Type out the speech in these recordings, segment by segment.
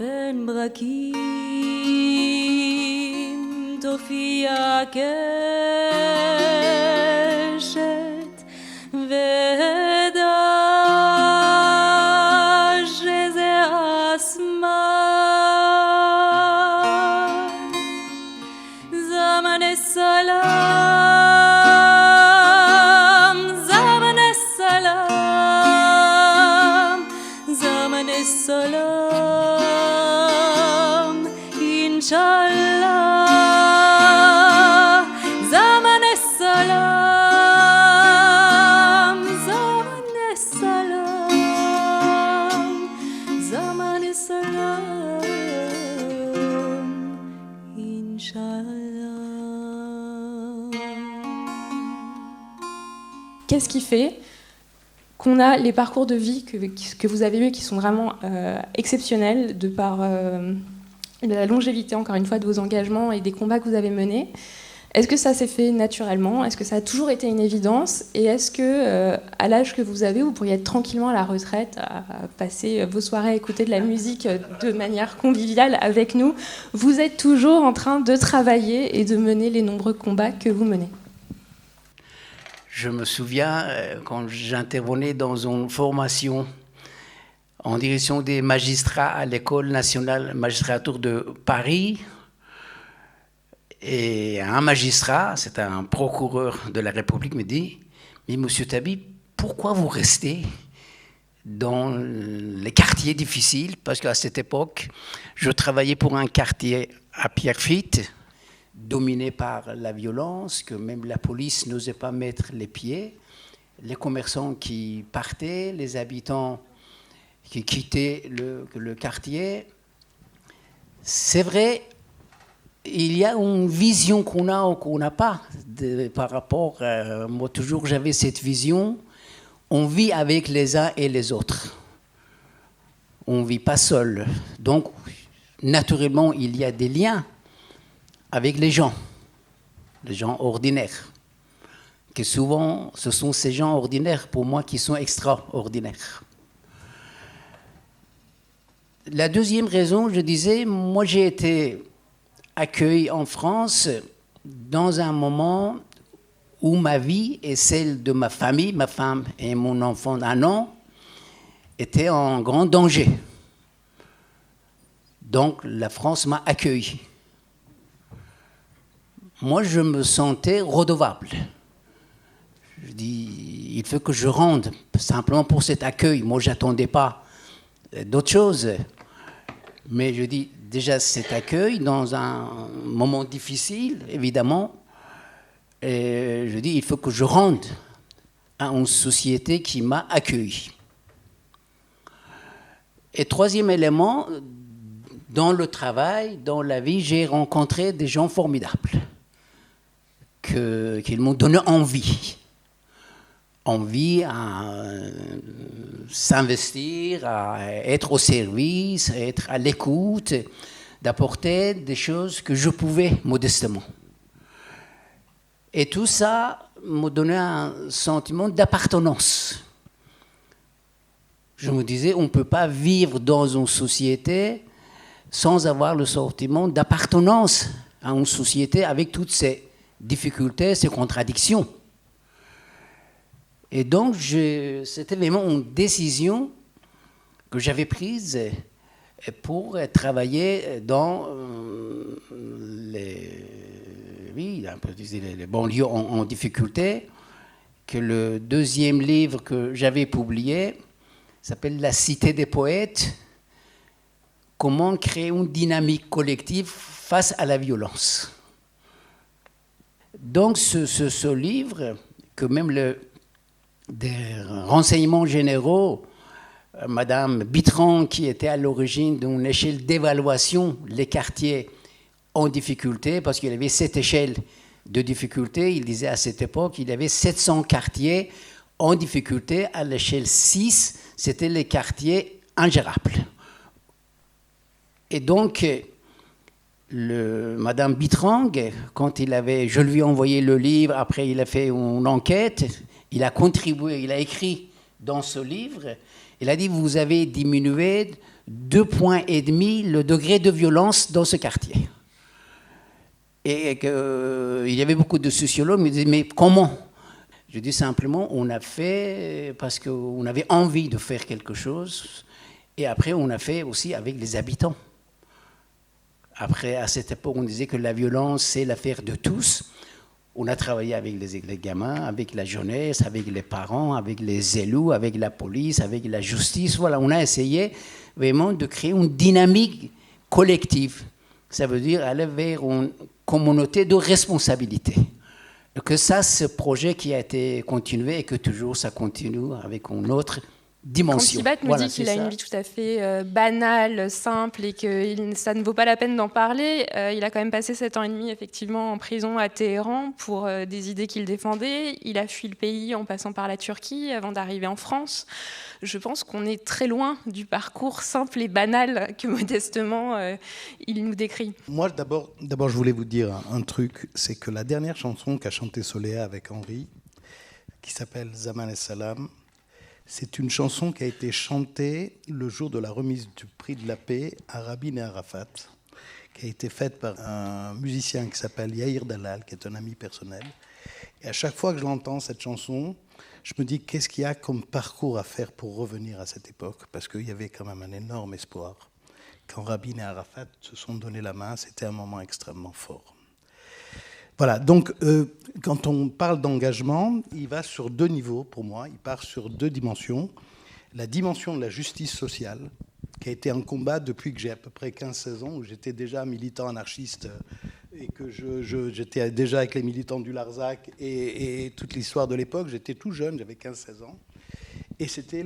בין ברקים תופיע קשת ודע שזה אסמן זמן السلام زمن السلام زمن السلام إن شاء الله زمن السلام زمن السلام زمن السلام إن شاء الله. Qu'est-ce qui fait qu'on a les parcours de vie que vous avez eus qui sont vraiment exceptionnels de par la longévité, encore une fois, de vos engagements et des combats que vous avez menés? Est-ce que ça s'est fait naturellement? Est-ce que ça a toujours été une évidence? Et est-ce que, à l'âge que vous avez, vous pourriez être tranquillement à la retraite, à passer vos soirées à écouter de la musique de manière conviviale avec nous? Vous êtes toujours en train de travailler et de mener les nombreux combats que vous menez. Je me souviens quand j'intervenais dans une formation en direction des magistrats à l'École nationale magistrature de Paris. Et un magistrat, c'est un procureur de la République, me dit « Mais monsieur Tabi, pourquoi vous restez dans les quartiers difficiles ?» Parce qu'à cette époque, je travaillais pour un quartier à Pierrefitte, dominé par la violence, que même la police n'osait pas mettre les pieds, les commerçants qui partaient, les habitants qui quittaient le quartier. C'est vrai, il y a une vision qu'on a ou qu'on n'a pas par rapport à... Moi, toujours, j'avais cette vision. On vit avec les uns et les autres. On ne vit pas seul. Donc, naturellement, il y a des liens avec les gens ordinaires, que souvent, ce sont ces gens ordinaires, pour moi, qui sont extraordinaires. La deuxième raison, je disais, moi, j'ai été accueilli en France dans un moment où ma vie et celle de ma famille, ma femme et mon enfant d'un an, étaient en grand danger. Donc, la France m'a accueilli. Moi, je me sentais redevable. Je dis, il faut que je rende, simplement pour cet accueil. Moi, je n'attendais pas d'autre chose. Mais je dis, déjà, cet accueil, dans un moment difficile, évidemment, et je dis, il faut que je rende à une société qui m'a accueilli. Et troisième élément, dans le travail, dans la vie, j'ai rencontré des gens formidables. Qu'ils m'ont donné envie à s'investir, à être au service, à être à l'écoute, d'apporter des choses que je pouvais modestement. Et tout ça m'a donné un sentiment d'appartenance. Je me disais, on ne peut pas vivre dans une société sans avoir le sentiment d'appartenance à une société avec toutes ces difficultés, ces contradictions. Et donc, c'était vraiment une décision que j'avais prise pour travailler dans les banlieues en difficulté, que le deuxième livre que j'avais publié s'appelle « La cité des poètes », comment créer une dynamique collective face à la violence. Donc, ce livre, que même des renseignements généraux, Madame Bitran, qui était à l'origine d'une échelle d'évaluation, les quartiers en difficulté, parce qu'il y avait cette échelle de difficulté, il disait à cette époque, il y avait 700 quartiers en difficulté. À l'échelle 6, c'était les quartiers ingérables. Et donc, Madame Bitrang, quand je lui ai envoyé le livre, après il a fait une enquête, il a contribué, il a écrit dans ce livre, Il a dit, vous avez diminué 2,5 points le degré de violence dans ce quartier. Et il y avait beaucoup de sociologues qui me disaient, mais comment? Je dis simplement, on a fait parce qu'on avait envie de faire quelque chose. Et après, on a fait aussi avec les habitants. Après, à cette époque, on disait que la violence, c'est l'affaire de tous. On a travaillé avec les gamins, avec la jeunesse, avec les parents, avec les élus, avec la police, avec la justice. Voilà, on a essayé vraiment de créer une dynamique collective. Ça veut dire aller vers une communauté de responsabilité. Et que ça, ce projet qui a été continué et que toujours ça continue avec une autre dimension. Quand Thibaut nous dit qu'il a une vie tout à fait banale, simple et que ça ne vaut pas la peine d'en parler, il a quand même passé 7 ans et demi effectivement en prison à Téhéran pour des idées qu'il défendait. Il a fui le pays en passant par la Turquie avant d'arriver en France. Je pense qu'on est très loin du parcours simple et banal que modestement il nous décrit. Moi, d'abord, je voulais vous dire un truc, c'est que la dernière chanson qu'a chantée Soléa avec Henri, qui s'appelle Zaman es Salam, c'est une chanson qui a été chantée le jour de la remise du prix de la paix à Rabin et Arafat, qui a été faite par un musicien qui s'appelle Yair Dalal, qui est un ami personnel. Et à chaque fois que je l'entends, cette chanson, je me dis qu'est-ce qu'il y a comme parcours à faire pour revenir à cette époque, parce qu'il y avait quand même un énorme espoir. Quand Rabin et Arafat se sont donné la main, c'était un moment extrêmement fort. Voilà, donc quand on parle d'engagement, il va sur 2 niveaux pour moi, il part sur 2 dimensions. La dimension de la justice sociale, qui a été un combat depuis que j'ai à peu près 15-16 ans, où j'étais déjà militant anarchiste et que j'étais déjà avec les militants du Larzac et toute l'histoire de l'époque. J'étais tout jeune, j'avais 15-16 ans. Et c'était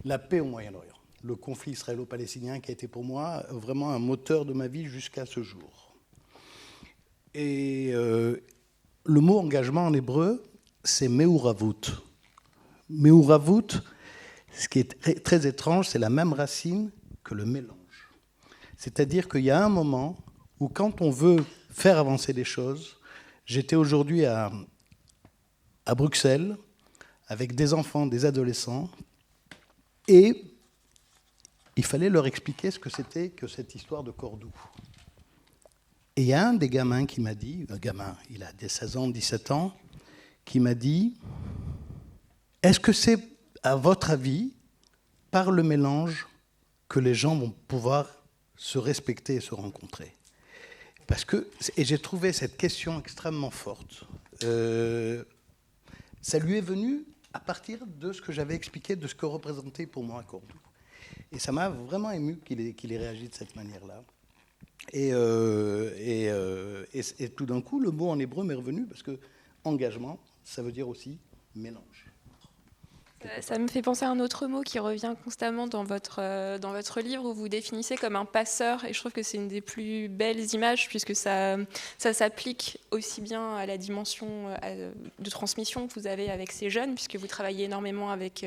la paix au Moyen-Orient, le conflit israélo-palestinien qui a été pour moi vraiment un moteur de ma vie jusqu'à ce jour. Et le mot engagement en hébreu, c'est mehuravut. Mehuravut, ce qui est très étrange, c'est la même racine que le mélange. C'est-à-dire qu'il y a un moment où quand on veut faire avancer les choses, j'étais aujourd'hui à Bruxelles avec des enfants, des adolescents, et il fallait leur expliquer ce que c'était que cette histoire de Cordoue. Et il y a un des gamins qui m'a dit, un gamin, il a des 16 ans, 17 ans, qui m'a dit, est-ce que c'est, à votre avis, par le mélange que les gens vont pouvoir se respecter et se rencontrer? Et j'ai trouvé cette question extrêmement forte. Ça lui est venu à partir de ce que j'avais expliqué, de ce que représentait pour moi Cordoue. Et ça m'a vraiment ému qu'il ait réagi de cette manière-là. Et tout d'un coup, le mot en hébreu m'est revenu parce que engagement, ça veut dire aussi mélange. Ça me fait penser à un autre mot qui revient constamment dans votre livre où vous définissez comme un passeur, et je trouve que c'est une des plus belles images puisque ça s'applique aussi bien à la dimension de transmission que vous avez avec ces jeunes, puisque vous travaillez énormément avec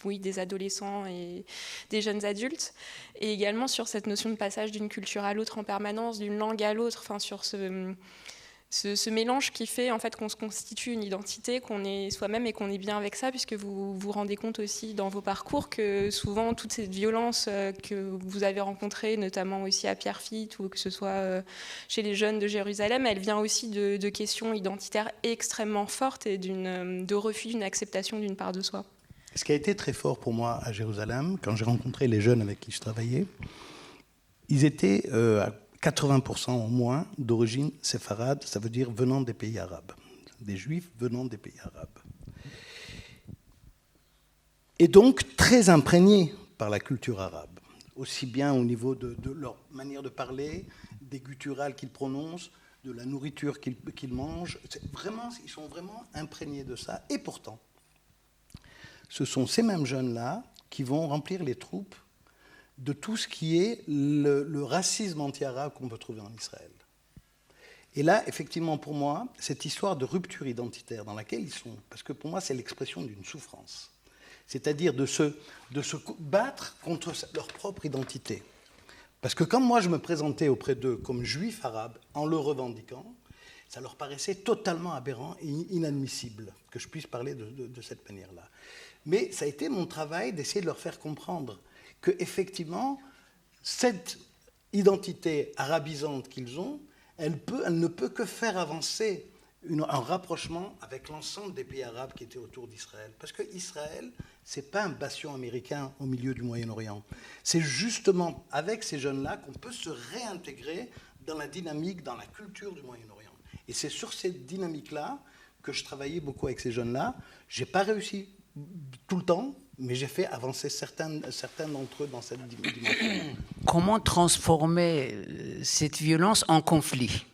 des adolescents et des jeunes adultes, et également sur cette notion de passage d'une culture à l'autre en permanence, d'une langue à l'autre, enfin sur ce mélange qui fait en fait qu'on se constitue une identité, qu'on est soi-même et qu'on est bien avec ça, puisque vous vous rendez compte aussi dans vos parcours que souvent toute cette violence que vous avez rencontrée, notamment aussi à Pierrefitte ou que ce soit chez les jeunes de Jérusalem, elle vient aussi de questions identitaires extrêmement fortes et de refus d'une acceptation d'une part de soi. Ce qui a été très fort pour moi à Jérusalem, quand j'ai rencontré les jeunes avec qui je travaillais, ils étaient à 80% au moins d'origine séfarade, ça veut dire venant des pays arabes, des juifs venant des pays arabes. Et donc très imprégnés par la culture arabe, aussi bien au niveau de leur manière de parler, des gutturales qu'ils prononcent, de la nourriture qu'ils mangent. Ils sont vraiment imprégnés de ça. Et pourtant, ce sont ces mêmes jeunes-là qui vont remplir les troupes de tout ce qui est le racisme anti-arabe qu'on peut trouver en Israël. Et là, effectivement, pour moi, cette histoire de rupture identitaire dans laquelle ils sont, parce que pour moi, c'est l'expression d'une souffrance, c'est-à-dire de se battre contre leur propre identité. Parce que quand moi, je me présentais auprès d'eux comme juif arabe, en le revendiquant, ça leur paraissait totalement aberrant et inadmissible que je puisse parler de cette manière-là. Mais ça a été mon travail d'essayer de leur faire comprendre qu'effectivement, cette identité arabisante qu'ils ont, elle ne peut que faire avancer un rapprochement avec l'ensemble des pays arabes qui étaient autour d'Israël. Parce que Israël, ce n'est pas un bastion américain au milieu du Moyen-Orient. C'est justement avec ces jeunes-là qu'on peut se réintégrer dans la dynamique, dans la culture du Moyen-Orient. Et c'est sur cette dynamique-là que je travaillais beaucoup avec ces jeunes-là. Je n'ai pas réussi tout le temps, mais j'ai fait avancer certains d'entre eux dans cette dimension. Comment transformer cette violence en conflit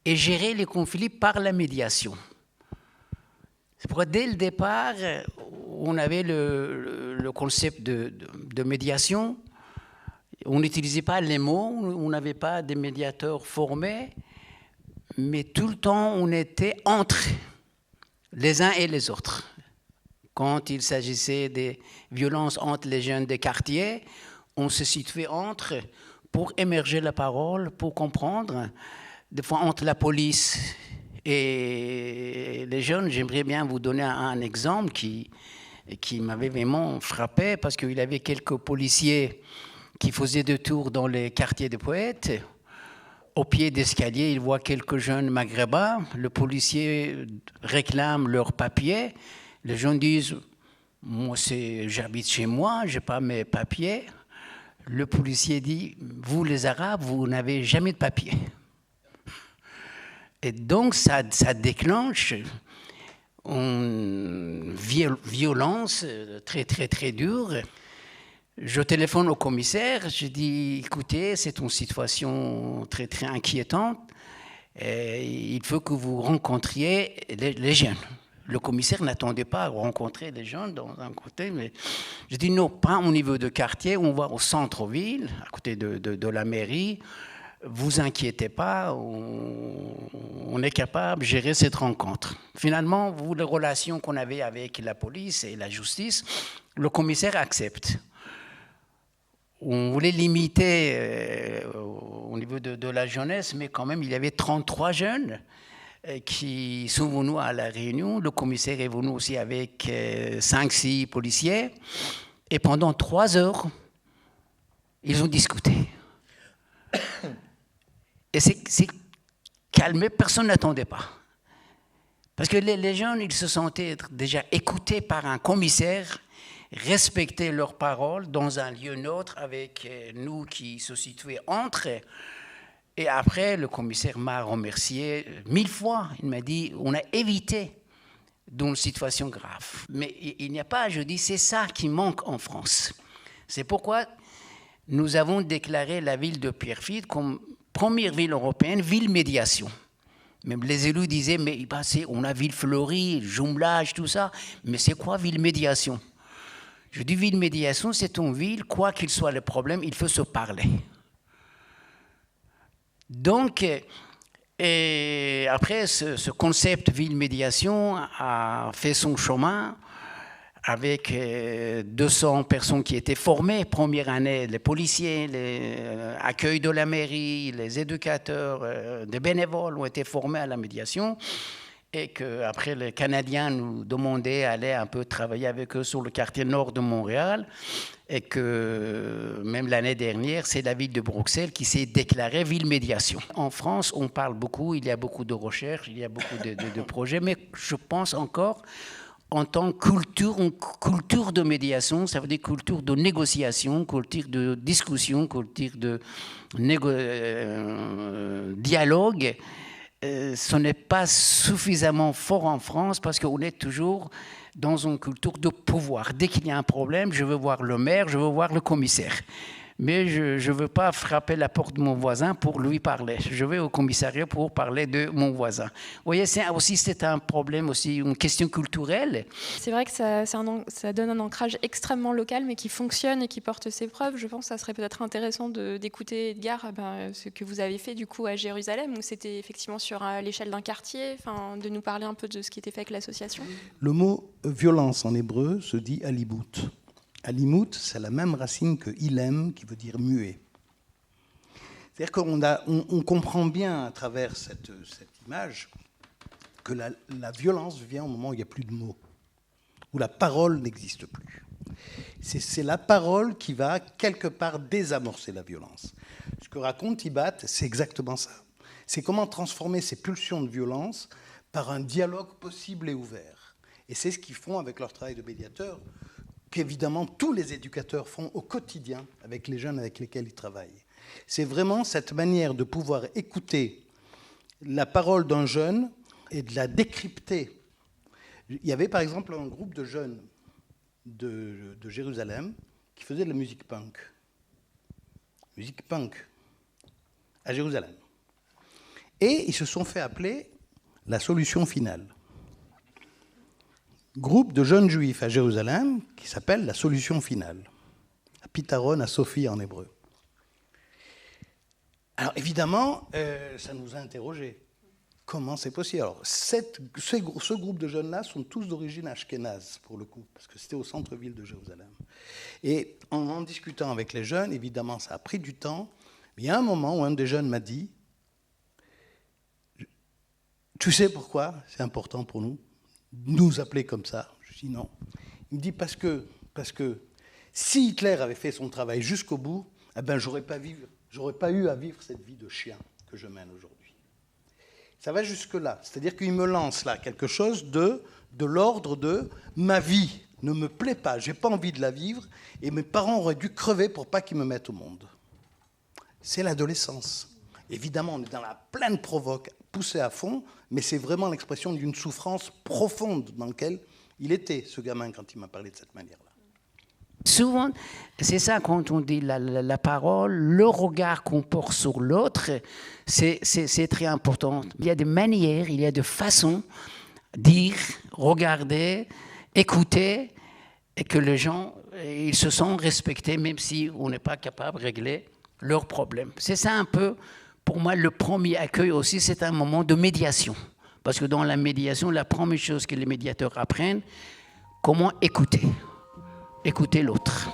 et gérer les conflits par la médiation? C'est pourquoi dès le départ, on avait le concept de médiation. On n'utilisait pas les mots, on n'avait pas des médiateurs formés, mais tout le temps on était entre les uns et les autres. Quand il s'agissait des violences entre les jeunes des quartiers, on se situait entre pour émerger la parole, pour comprendre. Des fois entre la police et les jeunes, j'aimerais bien vous donner un exemple qui m'avait vraiment frappé, parce qu'il y avait quelques policiers qui faisaient des tours dans les quartiers des poètes. Au pied d'escalier, ils voient quelques jeunes maghrébins. Le policier réclame leurs papiers. Les jeunes disent « Moi, j'habite chez moi, je n'ai pas mes papiers. » Le policier dit « Vous, les Arabes, vous n'avez jamais de papiers. » Et donc, ça déclenche une violence très, très, très dure. Je téléphone au commissaire, je dis « Écoutez, c'est une situation très, très inquiétante. Et il faut que vous rencontriez les jeunes. » Le commissaire n'attendait pas à rencontrer les jeunes dans un côté, mais je dis « Non, pas au niveau de quartier, on va au centre-ville, à côté de la mairie. Vous inquiétez pas, on est capable de gérer cette rencontre. » Finalement, les relations qu'on avait avec la police et la justice, le commissaire accepte. On voulait limiter au niveau de la jeunesse, mais quand même, il y avait 33 jeunes qui sont venus à la réunion. Le commissaire est venu aussi avec 5-6 policiers. Et pendant 3 heures, ils ont discuté. Et c'est calmé, personne n'attendait pas. Parce que les jeunes, ils se sentaient être déjà écoutés par un commissaire, respecter leurs paroles dans un lieu neutre avec nous qui se situions entre. Et après, le commissaire m'a remercié 1000 fois. Il m'a dit, on a évité d'une situation grave. Mais il n'y a pas, je dis, c'est ça qui manque en France. C'est pourquoi nous avons déclaré la ville de Pierrefitte comme première ville européenne, ville médiation. Même les élus disaient, mais on a ville fleurie, jumelage, tout ça. Mais c'est quoi ville médiation? Je dis ville médiation, c'est une ville, quoi qu'il soit le problème, il faut se parler. Donc, et après, ce concept ville médiation a fait son chemin avec 200 personnes qui étaient formées. Première année, les policiers, l'accueil de la mairie, les éducateurs, des bénévoles ont été formés à la médiation. Et qu'après, les Canadiens nous demandaient d'aller un peu travailler avec eux sur le quartier nord de Montréal. Et que même l'année dernière, c'est la ville de Bruxelles qui s'est déclarée ville médiation. En France, on parle beaucoup, il y a beaucoup de recherches, il y a beaucoup de projets, mais je pense encore en tant que culture de médiation, ça veut dire culture de négociation, culture de discussion, culture de dialogue. Ce n'est pas suffisamment fort en France parce qu'on est toujours dans une culture de pouvoir. Dès qu'il y a un problème, je veux voir le maire, je veux voir le commissaire. Mais je ne veux pas frapper la porte de mon voisin pour lui parler. Je vais au commissariat pour parler de mon voisin. Vous voyez, c'est un problème aussi, une question culturelle. C'est vrai que ça donne un ancrage extrêmement local, mais qui fonctionne et qui porte ses preuves. Je pense que ça serait peut-être intéressant d'écouter, Edgar, ce que vous avez fait du coup à Jérusalem, où c'était effectivement sur l'échelle d'un quartier, de nous parler un peu de ce qui était fait avec l'association. Le mot violence en hébreu se dit alimout. Alimout, c'est la même racine que ilem, qui veut dire muet. C'est-à-dire qu'on comprend bien à travers cette image que la violence vient au moment où il n'y a plus de mots, où la parole n'existe plus. C'est la parole qui va quelque part désamorcer la violence. Ce que raconte Ibat, c'est exactement ça. C'est comment transformer ces pulsions de violence par un dialogue possible et ouvert. Et c'est ce qu'ils font avec leur travail de médiateur, qu'évidemment tous les éducateurs font au quotidien avec les jeunes avec lesquels ils travaillent. C'est vraiment cette manière de pouvoir écouter la parole d'un jeune et de la décrypter. Il y avait par exemple un groupe de jeunes de Jérusalem qui faisait de la musique punk. Musique punk à Jérusalem. Et ils se sont fait appeler la solution finale. Groupe de jeunes juifs à Jérusalem qui s'appelle la solution finale. Pitaron à Sophie en hébreu. Alors évidemment, ça nous a interrogés. Comment c'est possible? Alors, ce groupe de jeunes-là sont tous d'origine ashkénaze, pour le coup, parce que c'était au centre-ville de Jérusalem. Et en discutant avec les jeunes, évidemment, ça a pris du temps, mais il y a un moment où un des jeunes m'a dit « Tu sais pourquoi c'est important pour nous de nous appeler comme ça ?» Je dis « Non. » Il me dit « Parce que si Hitler avait fait son travail jusqu'au bout, eh ben, j'aurais pas eu à vivre cette vie de chien que je mène aujourd'hui. » Ça va jusque-là. C'est-à-dire qu'il me lance là quelque chose de l'ordre de ma vie ne me plaît pas, j'ai pas envie de la vivre, et mes parents auraient dû crever pour pas qu'ils me mettent au monde. C'est l'adolescence. Évidemment, on est dans la pleine provoque, poussé à fond, mais c'est vraiment l'expression d'une souffrance profonde dans laquelle il était, ce gamin, quand il m'a parlé de cette manière-là. Souvent, c'est ça quand on dit la parole, le regard qu'on porte sur l'autre, c'est très important. Il y a des manières, il y a des façons de dire, regarder, écouter, et que les gens ils se sentent respectés, même si on n'est pas capable de régler leurs problèmes. C'est ça un peu, pour moi, le premier accueil aussi, c'est un moment de médiation. Parce que dans la médiation, la première chose que les médiateurs apprennent, comment écouter l'autre.